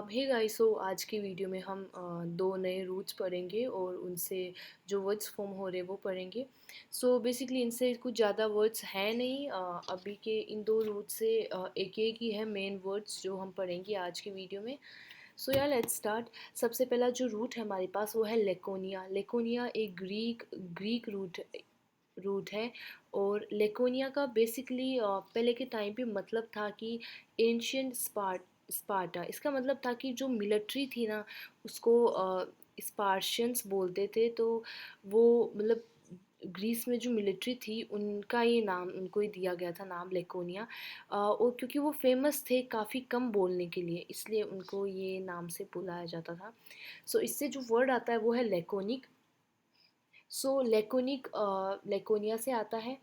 Hey guys, सो आज की video में हम दो नए रूट्स पढ़ेंगे और उनसे जो वर्ड्स फॉर्म हो रहे हैं वो पढ़ेंगे। सो बेसिकली इनसे कुछ ज़्यादा वर्ड्स हैं नहीं। अभी के इन दो रूट से एक एक ही है मेन वर्ड्स जो हम पढ़ेंगे आज की वीडियो में। सो यार लेट्स स्टार्ट। सबसे पहला जो रूट है हमारे पास वो है लेकोनिया। लेकोनिया एक ग्रीक रूट है। और लेकोनिया का बेसिकली पहले के टाइम पे मतलब था कि एंशियंट स्पार्टा। इसका मतलब था कि जो मिलिट्री थी ना उसको स्पार्शियंस बोलते थे। तो वो मतलब ग्रीस में जो मिलिट्री थी उनका ये नाम उनको ही दिया गया था, नाम लेकोनिया। और क्योंकि वो फेमस थे काफ़ी कम बोलने के लिए, इसलिए उनको ये नाम से बुलाया जाता था। सो इससे जो वर्ड आता है वो है लेकोनिक। सो लेकोनिक लेकोनिया से आता है।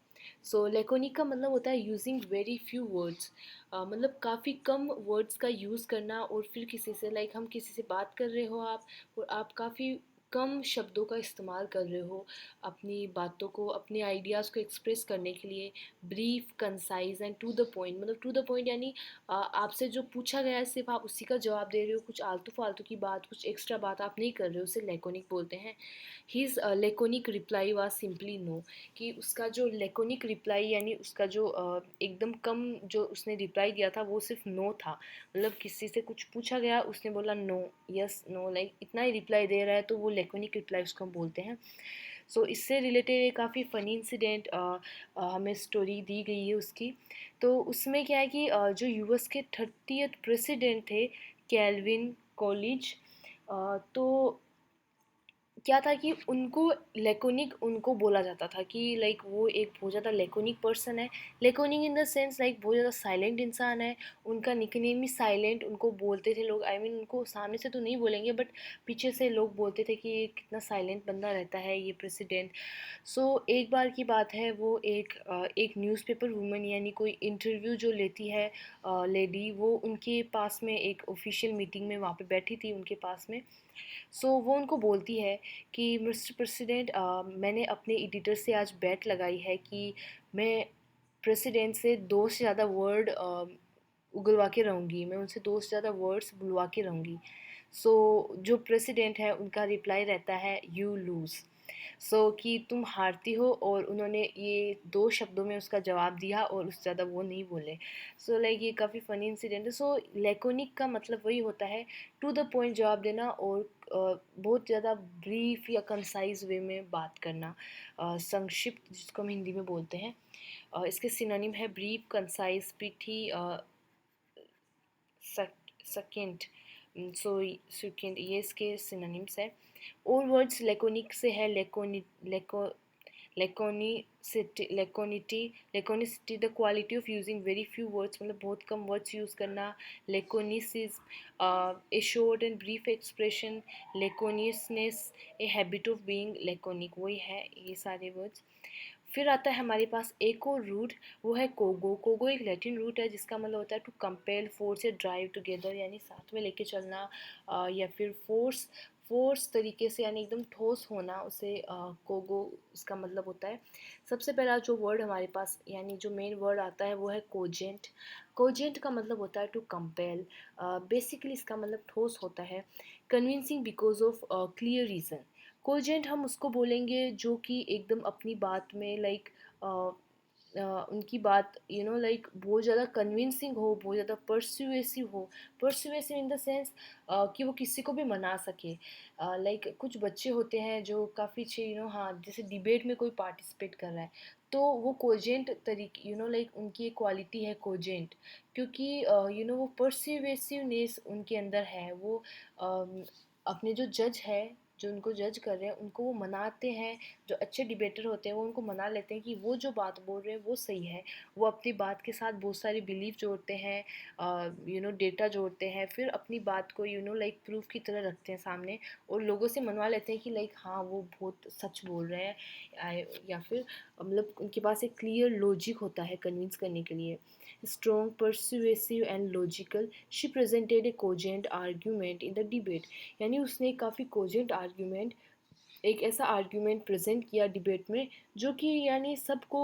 सो लेकोनिक का मतलब होता है यूजिंग वेरी फ्यू वर्ड्स। मतलब काफ़ी कम वर्ड्स का यूज़ करना। और फिर किसी से हम किसी से बात कर रहे हो आप, और आप काफ़ी कम शब्दों का इस्तेमाल कर रहे हो अपनी बातों को, अपने आइडियाज़ को एक्सप्रेस करने के लिए। Brief, concise and to the point. मतलब टू द पॉइंट यानी आपसे जो पूछा गया है सिर्फ आप उसी का जवाब दे रहे हो, कुछ आलतू फालतू की बात, कुछ एक्स्ट्रा बात आप नहीं कर रहे हो, उसे लेकोनिक बोलते हैं। His laconic reply was simply no. कि उसका जो लेकोनिक रिप्लाई यानी उसका जो एकदम कम जो उसने रिप्लाई दिया था वो सिर्फ नो था। मतलब किसी से कुछ पूछा गया, उसने बोला नो, यस नो, लाइक इतना ही रिप्लाई दे रहा है, तो वो लेकोनिक रिप्लाई उसको हम बोलते हैं। सो इससे रिलेटेड एक काफ़ी फ़नी इंसिडेंट हमें स्टोरी दी गई है उसकी। तो उसमें क्या है कि जो यूएस के 30th प्रेसिडेंट थे, कैल्विन कॉलेज, तो क्या था कि उनको लेकोनिक उनको बोला जाता था कि लाइक वो एक बहुत ज़्यादा लेकोनिक पर्सन है। Laconic in the sense like बहुत ज़्यादा साइलेंट इंसान है। उनका निकनेम ही साइलेंट उनको बोलते थे लोग। आई मीन उनको सामने से तो नहीं बोलेंगे बट पीछे से लोग बोलते थे कि ये कितना साइलेंट बंदा रहता है ये प्रेसिडेंट। सो एक बार की बात है, वो एक न्यूज़पेपर वूमन यानी कोई इंटरव्यू जो लेती है लेडी, वो उनके पास में एक ऑफिशियल मीटिंग में वहाँ पे बैठी थी उनके पास में। सो वो उनको बोलती है कि मिस्टर प्रेसिडेंट, मैंने अपने एडिटर से आज बेट लगाई है कि मैं प्रेसिडेंट से दो से ज़्यादा वर्ड उगलवा के रहूँगी, मैं उनसे दो से ज़्यादा वर्ड्स बुलवा के रहूँगी। सो जो प्रेसिडेंट है उनका रिप्लाई रहता है यू लूज़। सो कि तुम हारती हो, और उन्होंने ये दो शब्दों में उसका जवाब दिया और उससे ज़्यादा वो नहीं बोले। सो लाइक ये काफ़ी फ़नी इंसिडेंट है। सो लेकोनिक का मतलब वही होता है टू द पॉइंट जवाब देना, और बहुत ज़्यादा ब्रीफ या कंसाइज वे में बात करना, संक्षिप्त जिसको हम हिंदी में बोलते हैं। इसके सिनोनिम है brief, concise, pithy, succinct. So succinct, ये इसके सिनोनिम्स है। और वर्ड्स लेकोनिक से है laconicity. Laconicity the quality of using very few words, मतलब बहुत कम वर्ड्स यूज़ करना। Laconicism a short and brief expression. Laconicness a habit of being laconic, वही है ये सारे वर्ड्स। फिर आता है हमारे पास एक और रूट, वो है कोगो। कोगो एक लैटिन रूट है जिसका मतलब होता है टू कंपेल, फोर्स या ड्राइव टुगेदर, यानी साथ में लेके चलना, या फिर फोर्स तरीके से यानी एकदम ठोस होना, उसे कोगो इसका मतलब होता है। सबसे पहला जो वर्ड हमारे पास यानी जो मेन वर्ड आता है वो है कोजेंट। कोजेंट का मतलब होता है टू कंपेल। बेसिकली इसका मतलब ठोस होता है। Convincing because of clear reason. Cogent हम उसको बोलेंगे जो कि एकदम अपनी बात में लाइक उनकी बात लाइक बहुत ज़्यादा कन्विंसिंग हो, बहुत ज़्यादा परसुएसिव हो। परसुएसिव इन द सेंस कि वो किसी को भी मना सके। लाइक कुछ बच्चे होते हैं जो काफ़ी अच्छे हाँ, जैसे डिबेट में कोई पार्टिसिपेट कर रहा है तो वो कोजेंट तरीके लाइक उनकी एक क्वालिटी है कोजेंट, क्योंकि वो परसुएसिवनेस उनके अंदर है। वो अपने जो जज है, जो उनको जज कर रहे हैं, उनको वो मनाते हैं। जो अच्छे डिबेटर होते हैं वो उनको मना लेते हैं कि वो जो बात बोल रहे हैं वो सही है। वो अपनी बात के साथ बहुत सारी बिलीफ जोड़ते हैं, डेटा जोड़ते हैं, फिर अपनी बात को लाइक प्रूफ की तरह रखते हैं सामने, और लोगों से मनवा लेते हैं कि लाइक हाँ वो बहुत सच बोल रहे हैं। या फिर मतलब उनके पास एक क्लियर लॉजिक होता है कन्विंस करने के लिए। Strong, persuasive and logical, she presented A cogent argument in the debate. यानी उसने काफ़ी कोजेंट आर्ग्यूमेंट, एक ऐसा आर्ग्यूमेंट प्रेजेंट किया डिबेट में जो कि यानी सबको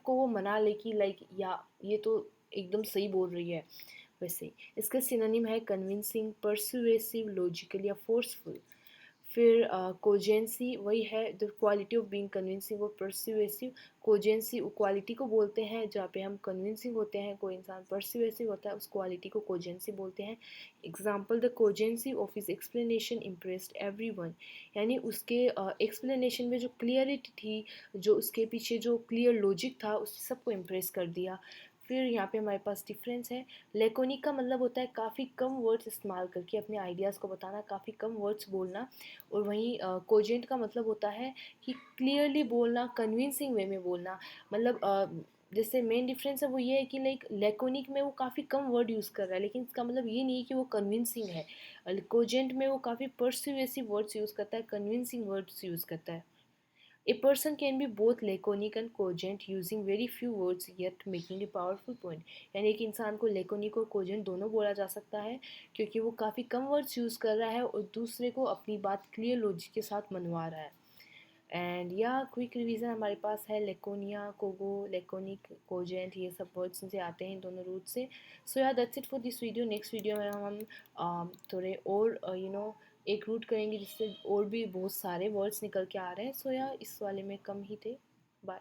वो मना ले कि लाइक या ये तो एकदम सही बोल रही है। वैसे इसका सिनोनिम है कन्विंसिंग, परसुएसिव, लॉजिकल या फोर्सफुल। फिर कोजेंसी वही है, the quality of being convincing और परसुएसिव। कोजेंसी क्वालिटी को बोलते हैं जहाँ पे हम कन्विंसिंग होते हैं, कोई इंसान परसुएसिव होता है, उस क्वालिटी को कोजेंसी बोलते हैं। Example, the cogency of his explanation impressed everyone, यानी उसके एक्सप्लेनेशन में जो क्लियरिटी थी, जो उसके पीछे जो क्लियर लॉजिक था, उसने सबको इम्प्रेस कर दिया। फिर यहाँ पे हमारे पास डिफरेंस है। लेकोनिक का मतलब होता है काफ़ी कम वर्ड्स इस्तेमाल करके अपने आइडियाज़ को बताना, काफ़ी कम वर्ड्स बोलना। और वहीं कोजेंट का मतलब होता है कि क्लियरली बोलना, कन्विंसिंग वे में बोलना। मतलब जैसे मेन डिफरेंस है वो ये है कि लाइक लेकोनिक में वो काफ़ी कम वर्ड यूज़ कर रहा है, लेकिन इसका मतलब ये नहीं है कि वो कन्विंसिंग है। कोजेंट में वो काफ़ी परsuasive वर्ड्स यूज़ करता है, कन्विंसिंग वर्ड्स यूज़ करता है। A person can be both laconic and cogent using very few words yet making a powerful point। यानी एक इंसान को लेकोनिक और कोजेंट दोनों बोला जा सकता है, क्योंकि वो काफ़ी कम वर्ड्स यूज़ कर रहा है और दूसरे को अपनी बात क्लियर लॉजिक के साथ मनवा रहा है। एंड या क्विक रिवीजन हमारे पास है, लेकोनिया, कोगो, लेकोनिक, कोजेंट, ये सब वर्ड्स से आते हैं दोनों रूट से। सो या that's it for this video. Next video में हम थोड़े और एक रूट करेंगे जिससे और भी बहुत सारे वर्ड्स निकल के आ रहे हैं। सो या इस वाले में कम ही थे। बाय।